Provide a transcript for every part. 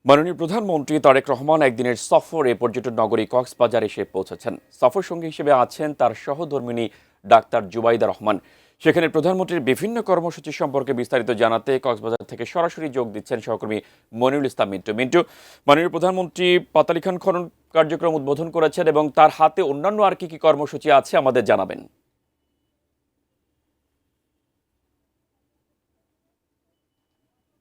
মাননীয় প্রধানমন্ত্রী তারেক রহমান একদিনের সফরে পর্যটন নগরী কক্সবাজার এসে পৌঁছেছেন। সফর সঙ্গী হিসেবে আছেন তার সহধর্মিণী ডাক্তার জুবাইদা রহমান। সেখানে প্রধানমন্ত্রীর বিভিন্ন কর্মসূচি সম্পর্কে বিস্তারিত জানাতে কক্সবাজার থেকে সরাসরি যোগ দিচ্ছেন সহকর্মী মনিরুল ইসলাম মিন্টু। মাননীয় প্রধানমন্ত্রী পাতালি খান খনন কার্যক্রম উদ্বোধন করেছেন এবং তার হাতে অন্যান্য আর কি কর্মসূচি আছে আমাদের জানাবেন।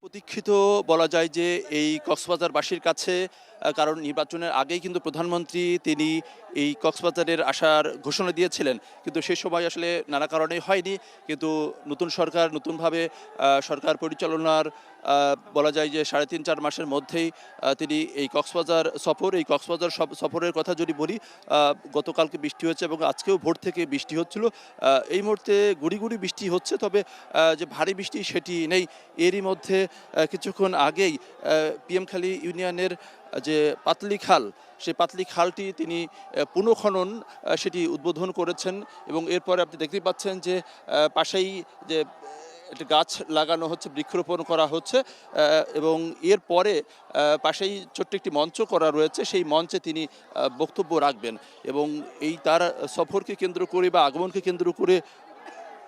প্রতীক্ষিত বলা যায় যে এই কক্সবাজারবাসীর কাছে, কারণ নির্বাচনের আগেই কিন্তু প্রধানমন্ত্রী তিনি এই কক্সবাজারের আসার ঘোষণা দিয়েছিলেন, কিন্তু সে সময় আসলে নানা কারণে হয়নি। কিন্তু নতুন সরকার নতুনভাবে সরকার পরিচালনার বলা যায় যে 3.5-4 মাসের মধ্যেই তিনি এই কক্সবাজার সফরের কথা যদি বলি, গতকালকে বৃষ্টি হয়েছে এবং আজকেও ভোর থেকে বৃষ্টি হচ্ছিল। এই মুহূর্তে গুড়ি গুড়ি বৃষ্টি হচ্ছে, তবে যে ভারী বৃষ্টি সেটি নেই। এরই মধ্যে কিছুক্ষণ আগেই পিএমখালী ইউনিয়নের যে পাতলি খাল, সেই পাতলি খালটি তিনি পুনঃখনন সেটি উদ্বোধন করেছেন। এবং এরপরে আপনি দেখতেই পাচ্ছেন যে পাশেই যে একটা গাছ লাগানো হচ্ছে, বৃক্ষরোপণ করা হচ্ছে, এবং এরপরে পাশেই ছোট্ট একটি মঞ্চ করা রয়েছে, সেই মঞ্চে তিনি বক্তব্য রাখবেন। এবং এই তার সফরকে কেন্দ্র করে বা আগমনকে কেন্দ্র করে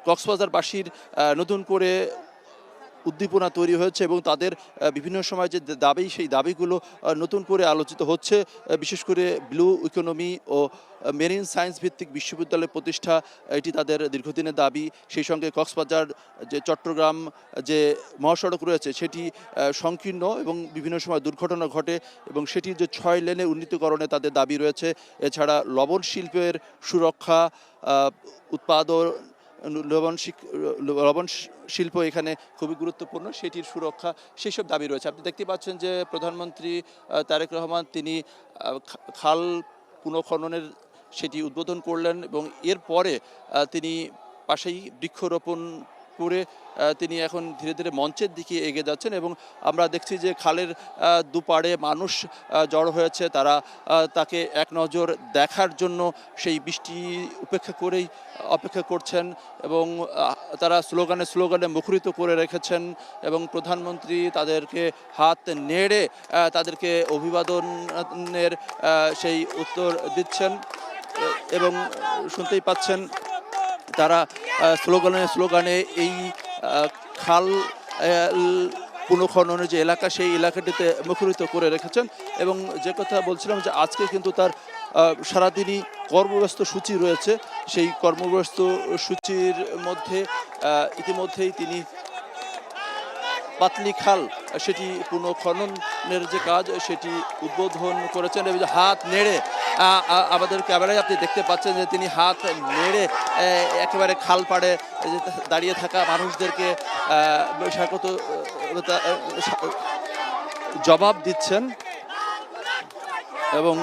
কক্সবাজারবাসীর নতুন করে উদ্দীপনা তৈরি হয়েছে এবং তাদের বিভিন্ন সময় যে দাবি, সেই দাবিগুলো নতুন করে আলোচিত হচ্ছে। বিশেষ করে ব্লু ইকোনমি ও মেরিন সায়েন্স ভিত্তিক বিশ্ববিদ্যালয় প্রতিষ্ঠা, এটি তাদের দীর্ঘদিনের দাবি। সেই সঙ্গে কক্সবাজার যে চট্টগ্রাম যে মহাসড়ক রয়েছে সেটি সংকীর্ণ এবং বিভিন্ন সময় দুর্ঘটনা ঘটে, এবং সেটির যে 6 লেনের উন্নীতকরণে তাদের দাবি রয়েছে। এছাড়া লবণ শিল্পের সুরক্ষা, উৎপাদন, লবণ শিল্প এখানে খুবই গুরুত্বপূর্ণ, সেটির সুরক্ষা, সেই সব দাবি রয়েছে। আপনি দেখতে পাচ্ছেন যে প্রধানমন্ত্রী তারেক রহমান তিনি খাল পুনঃখননের সেটি উদ্বোধন করলেন এবং এরপরে তিনি পাশেই বৃক্ষরোপণ করে তিনি এখন ধীরে ধীরে মঞ্চের দিকে এগিয়ে যাচ্ছেন। এবং আমরা দেখছি যে খালের দুপাড়ে মানুষ জড়ো হয়েছে, তারা তাকে এক নজর দেখার জন্য সেই বৃষ্টি অপেক্ষা করছেন এবং তারা স্লোগানে মুখরিত করে রেখেছেন। এবং প্রধানমন্ত্রী তাদেরকে হাত নেড়ে তাদেরকে অভিবাদনের সেই উত্তর দিচ্ছেন এবং শুনতেই পাচ্ছেন তারা স্লোগানে এই খাল পুনঃখননের যে এলাকা, সেই এলাকাটিতে মুখরিত করে রেখেছেন। এবং যে কথা বলছিলাম যে আজকে কিন্তু তার সারাদিনই কর্মব্যস্ত সূচি রয়েছে। সেই কর্মব্যস্ত সূচির মধ্যে ইতিমধ্যেই তিনি পাতলি খাল সেটি পুনঃখননের যে কাজ সেটি উদ্বোধন করেছেন। এবং হাত নেড়ে আমাদের ক্যামেরায় আপনি দেখতে পাচ্ছেন যে তিনি হাত নেড়ে একেবারে খাল পাড়ে দাঁড়িয়ে থাকা মানুষদেরকে স্বাগত জবাব দিচ্ছেন। এবং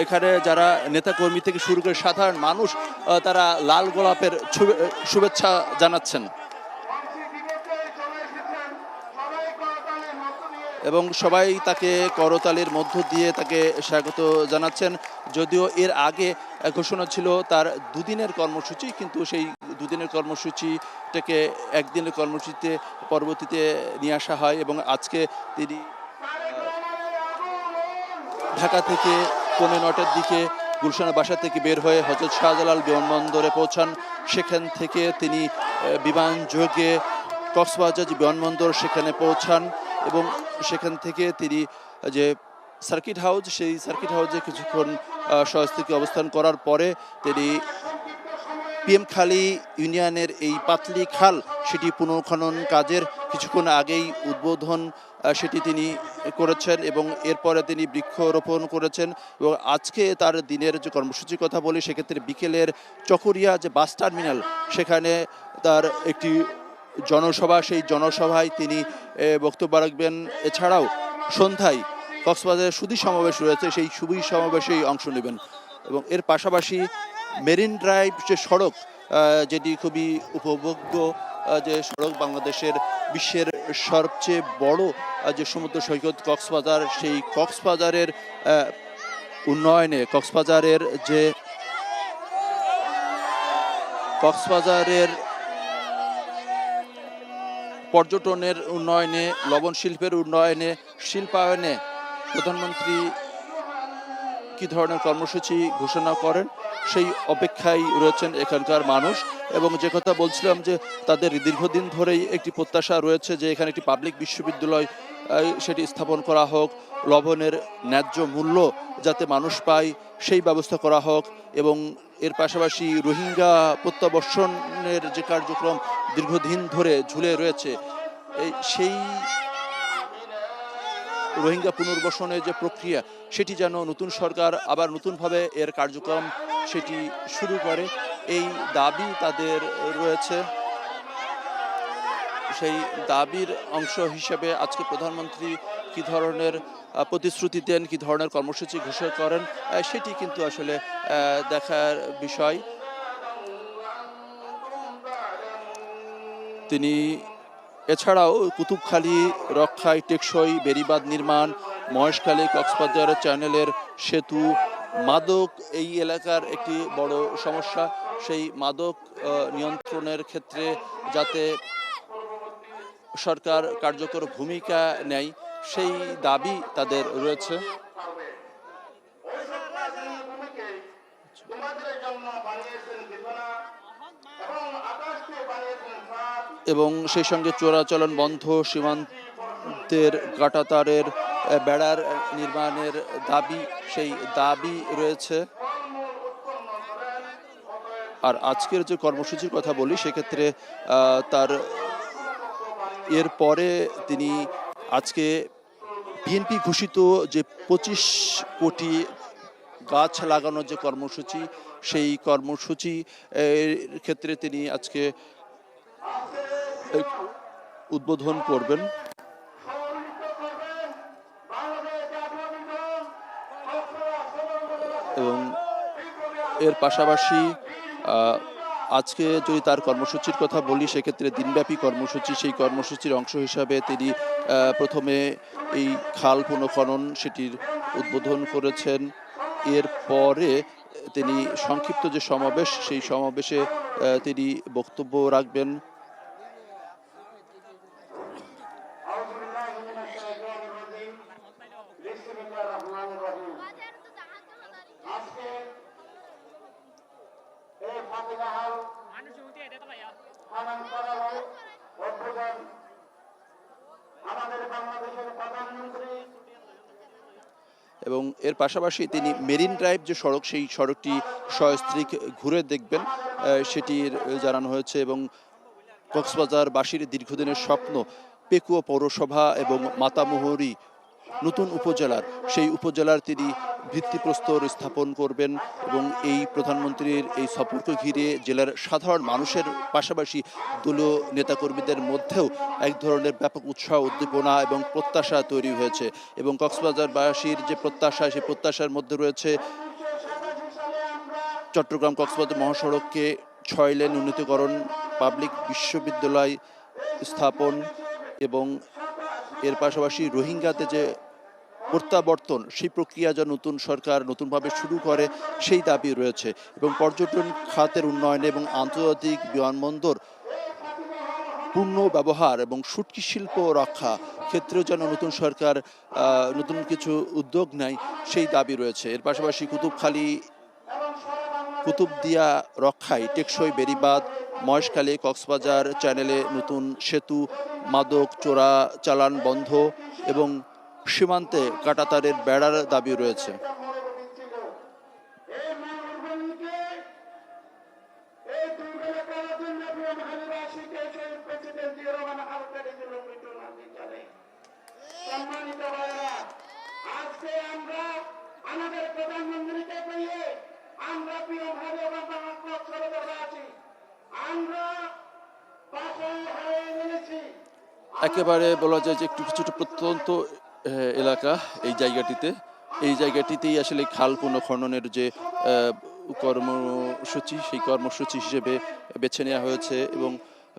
এখানে যারা নেতাকর্মী থেকে শুরু করে সাধারণ মানুষ, তারা লাল গোলাপের শুভেচ্ছা জানাচ্ছেন এবং সবাই তাকে করতালির মধ্য দিয়ে তাকে স্বাগত জানাচ্ছেন। যদিও এর আগে ঘোষণা ছিল তার 2 দিনের কর্মসূচি, কিন্তু সেই 2 দিনের কর্মসূচিটাকে একদিনের কর্মসূচিতে পরবর্তীতে নিয়ে আসা হয়। এবং আজকে তিনি ঢাকা থেকে 9:15 দিকে গুলশানের বাসা থেকে বের হয়ে হযরত শাহজালাল বিমানবন্দরে পৌঁছান। সেখান থেকে তিনি বিমান যোগে কক্সবাজার যে বিমানবন্দর সেখানে পৌঁছান এবং সেখান থেকে তিনি যে সার্কিট হাউস, সেই সার্কিট হাউসে কিছুক্ষণ সস্থায়ী অবস্থান করার পরে তিনি পিএমখালী ইউনিয়নের এই পাতলি খাল সেটি পুনঃখনন কাজের কিছুক্ষণ আগেই উদ্বোধন সেটি তিনি করেছেন এবং এরপরে তিনি বৃক্ষরোপণ করেছেন। এবং আজকে তার দিনের যে কর্মসূচির কথা বলি, সেক্ষেত্রে বিকেলের চকরিয়া যে বাস টার্মিনাল, সেখানে তার একটি জনসভা, সেই জনসভায় তিনি বক্তব্য রাখবেন। এছাড়াও সন্ধ্যায় কক্সবাজারের সুধী সমাবেশ রয়েছে, সেই সুধী সমাবেশেই অংশ নেবেন। এবং এর পাশাপাশি মেরিন ড্রাইভ যে সড়ক, যেটি খুবই উপভোগ্য যে সড়ক, বাংলাদেশের বিশ্বের সবচেয়ে বড় যে সমুদ্র সৈকত কক্সবাজার, সেই কক্সবাজারের উন্নয়নে, কক্সবাজারের পর্যটনের উন্নয়নে, লবণ শিল্পের উন্নয়নে, শিল্পায়নে প্রধানমন্ত্রী কি ধরনের কর্মসূচি ঘোষণা করেন সেই অপেক্ষায় রয়েছেন এখানকার মানুষ। এবং যে কথা বলছিলাম যে তাদের দীর্ঘদিন ধরেই একটি প্রত্যাশা রয়েছে যে এখানে একটি পাবলিক বিশ্ববিদ্যালয় সেটি স্থাপন করা হোক, লবণের ন্যায্য মূল্য যাতে মানুষ পায় সেই ব্যবস্থা করা হোক, এবং এর পাশাপাশি রোহিঙ্গা প্রত্যাবর্ষণের যে কার্যক্রম দীর্ঘদিন ধরে ঝুলে রয়েছে সেই রোহিঙ্গা পুনর্বাসনের যে প্রক্রিয়া সেটি যেন নতুন সরকার আবার নতুনভাবে এর কার্যক্রম সেটি শুরু করে, এই দাবি তাদের রয়েছে। সেই দাবির অংশ হিসেবে আজকে প্রধানমন্ত্রী কি ধরনের প্রতিশ্রুতি দেন, কি ধরনের কর্মসূচি ঘোষণা করেন সেটি কিন্তু আসলে দেখার বিষয়। তিনি এছাড়াও কুতুবখালী রক্ষায় টেকসই বেড়িবাঁধ নির্মাণ, মহেশখালী কক্সবাজার চ্যানেলের সেতু, মাদক এই এলাকার একটি বড় সমস্যা, সেই মাদক নিয়ন্ত্রণের ক্ষেত্রে যাতে সরকার কার্যকর ভূমিকা নেয় সেই দাবি তাদের রয়েছে। এবং সেই সঙ্গে চোরাচালান বন্ধ, সীমান্তের কাঁটাতারের বেড়ার নির্মাণের দাবি, সেই দাবি রয়েছে। আর আজকের যে কর্মসূচির কথা বলি সেক্ষেত্রে তার এরপরে তিনি আজকে বিএনপি ঘোষিত যে 25 কোটি গাছ লাগানোর যে কর্মসূচি সেই কর্মসূচি এর ক্ষেত্রে তিনি আজকে উদ্বোধন করবেন। এবং এর পাশাপাশি আজকে যদি তার কর্মসূচির কথা বলি সেক্ষেত্রে দিনব্যাপী কর্মসূচি, সেই কর্মসূচির অংশ হিসাবে তিনি প্রথমে এই খাল পুনঃখনন সেটির উদ্বোধন করেছেন। এরপরে তিনি সংক্ষিপ্ত যে সমাবেশ সেই সমাবেশে তিনি বক্তব্য রাখবেন। এবং এর পাশাপাশি তিনি মেরিন ড্রাইভ যে সড়ক সেই সড়কটি সস্ত্রীক ঘুরে দেখবেন সেটির জানানো হয়েছে। এবং কক্সবাজারবাসীর দীর্ঘদিনের স্বপ্ন পেকুয়া পৌরসভা এবং মাতামুহুরী নতুন উপজেলার, সেই উপজেলার তিনি ভিত্তিপ্রস্তর স্থাপন করবেন। এবং এই প্রধানমন্ত্রীর এই সফরকে ঘিরে জেলার সাধারণ মানুষের পাশাপাশি দলীয় নেতাকর্মীদের মধ্যেও এক ধরনের ব্যাপক উৎসাহ, উদ্দীপনা এবং প্রত্যাশা তৈরি হয়েছে। এবং কক্সবাজারবাসীর যে প্রত্যাশা সেই প্রত্যাশার মধ্যে রয়েছে চট্টগ্রাম কক্সবাজার মহাসড়ককে 6 লেন উন্নীতকরণ, পাবলিক বিশ্ববিদ্যালয় স্থাপন এবং এর পাশাপাশি রোহিঙ্গাতে যে প্রত্যাবর্তন সেই প্রক্রিয়া যা নতুন সরকার নতুনভাবে শুরু করে সেই দাবি রয়েছে। এবং পর্যটন খাতের উন্নয়নে এবং আন্তর্জাতিক বিমানবন্দর পূর্ণ ব্যবহার এবং শুটকি শিল্প রক্ষা ক্ষেত্রেও যেন নতুন সরকার নতুন কিছু উদ্যোগ নেয় সেই দাবি রয়েছে। এর পাশাপাশি কুতুবদিয়া রক্ষায় টেকসই বেড়িবাঁধ, মহেশখালী কক্সবাজার চ্যানেলে নতুন সেতু, মাদক চোরাচালান বন্ধ এবং সীমান্তে কাঁটাতারের বেড়ার দাবি রয়েছে। একেবারে বলা যায় যে একটু কিছুটা প্রত্যন্ত এলাকা এই জায়গাটিতেই আসলে খাল পুনঃখননের যে কর্মসূচি সেই কর্মসূচি হিসেবে বেছে নেওয়া হয়েছে। এবং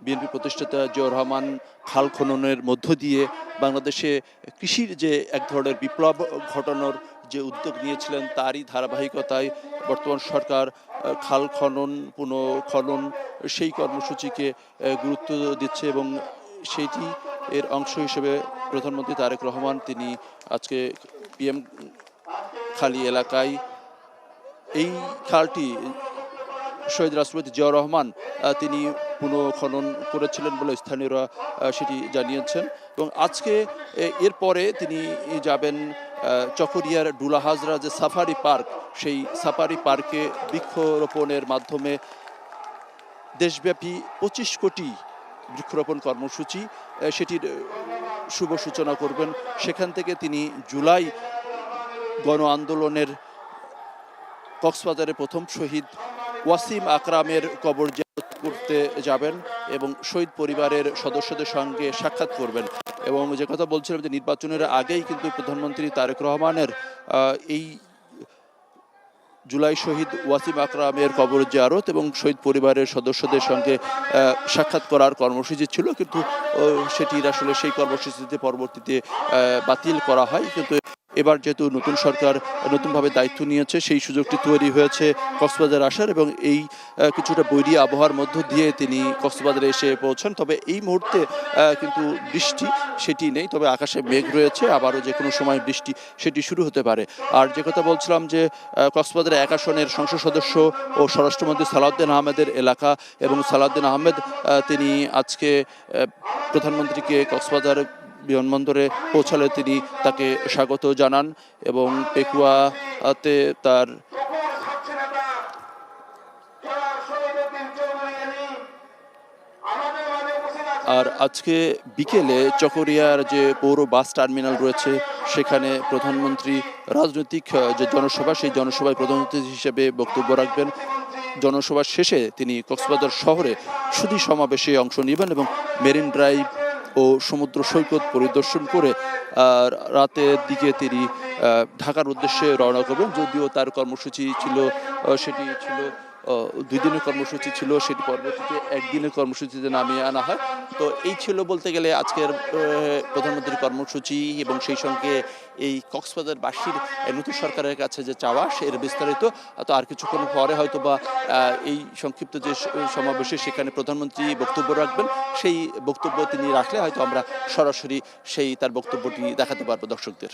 বিএনপি প্রতিষ্ঠাতা জিয়াউর রহমান খাল খননের মধ্য দিয়ে বাংলাদেশে কৃষির যে এক ধরনের বিপ্লব ঘটানোর যে উদ্যোগ নিয়েছিলেন তারই ধারাবাহিকতায় বর্তমান সরকার খাল খনন পুনঃখনন সেই কর্মসূচিকে গুরুত্ব দিচ্ছে। এবং সেইটি এর অংশ হিসেবে প্রধানমন্ত্রী তারেক রহমান তিনি আজকে PM খালি এলাকায় এই খালটি শহীদ রাষ্ট্রপতি জিয়াউর রহমান তিনি পুনঃখনন করেছিলেন বলে স্থানীয়রা সেটি জানিয়েছেন। এবং আজকে এরপরে তিনি যাবেন চকরিয়ার ডুলা হাজরা যে সাফারি পার্ক, সেই সাফারি পার্কে বৃক্ষরোপণের মাধ্যমে দেশব্যাপী 25 কোটি বৃক্ষরোপণ কর্মসূচি সেটির শুভ সূচনা করবেন। সেখান থেকে তিনি জুলাই গণ আন্দোলনের কক্সবাজারে প্রথম শহীদ ওয়াসিম আকরামের কবর জিয়ারত করতে যাবেন এবং শহীদ পরিবারের সদস্যদের সঙ্গে সাক্ষাৎ করবেন। এবং যে কথা বলছিলাম যে নির্বাচনের আগেই কিন্তু প্রধানমন্ত্রী তারেক রহমানের এই জুলাই শহীদ ওয়াসিম আকরামের কবর জিয়ারত এবং শহীদ পরিবারের সদস্যদের সঙ্গে সাক্ষাৎ করার কর্মসূচি ছিল, কিন্তু সেটির আসলে সেই কর্মসূচিতে পরবর্তীতে বাতিল করা হয়। কিন্তু এবার যেহেতু নতুন সরকার নতুনভাবে দায়িত্ব নিয়েছে, সেই সুযোগটি তৈরি হয়েছে কক্সবাজার আসার এবং এই কিছুটা বৈরী আবহাওয়ার মধ্য দিয়ে তিনি কক্সবাজারে এসে পৌঁছান। তবে এই মুহূর্তে কিন্তু বৃষ্টি সেটি নেই, তবে আকাশে মেঘ রয়েছে, আবারও যে কোনো সময় বৃষ্টি সেটি শুরু হতে পারে। আর যে কথা বলছিলাম যে কক্সবাজারে 1 আসনের সংসদ সদস্য ও স্বরাষ্ট্রমন্ত্রী সালাউদ্দিন আহমেদের এলাকা, এবং সালাউদ্দিন আহমেদ তিনি আজকে প্রধানমন্ত্রীকে কক্সবাজার বিমানবন্দরে পৌঁছালে তিনি তাকে স্বাগত জানান এবং পেকুয়াতে তার আর আজকে বিকেলে চকরিয়ার যে পৌর বাস টার্মিনাল রয়েছে সেখানে প্রধানমন্ত্রী রাজনৈতিক যে জনসভা, সেই জনসভায় প্রধানমন্ত্রী হিসেবে বক্তব্য রাখবেন। জনসভার শেষে তিনি কক্সবাজার শহরে সুধী সমাবেশে অংশ নেবেন এবং মেরিন ড্রাইভ ও সমুদ্র সৈকত পরিদর্শন করে রাতের দিকে তিনি ঢাকার উদ্দেশ্যে রওনা করবেন। যদিও তার কর্মসূচি ছিল সেটি ছিল 2 দিনের কর্মসূচি ছিল, সেটি পরবর্তীতে 1 দিনের কর্মসূচিতে নামিয়ে আনা হয়। তো এই ছিল বলতে গেলে আজকের প্রধানমন্ত্রীর কর্মসূচি এবং সেই সঙ্গে এই কক্সবাজারবাসীর নতুন সরকারের কাছে যে চাওয়া এর বিস্তারিত। তো আর কিছুক্ষণ পরে হয়তো বা এই সংক্ষিপ্ত যে সমাবেশে সেখানে প্রধানমন্ত্রী বক্তব্য রাখবেন, সেই বক্তব্য তিনি রাখলে হয়তো আমরা সরাসরি সেই তার বক্তব্যটি দেখাতে পারবো দর্শকদের।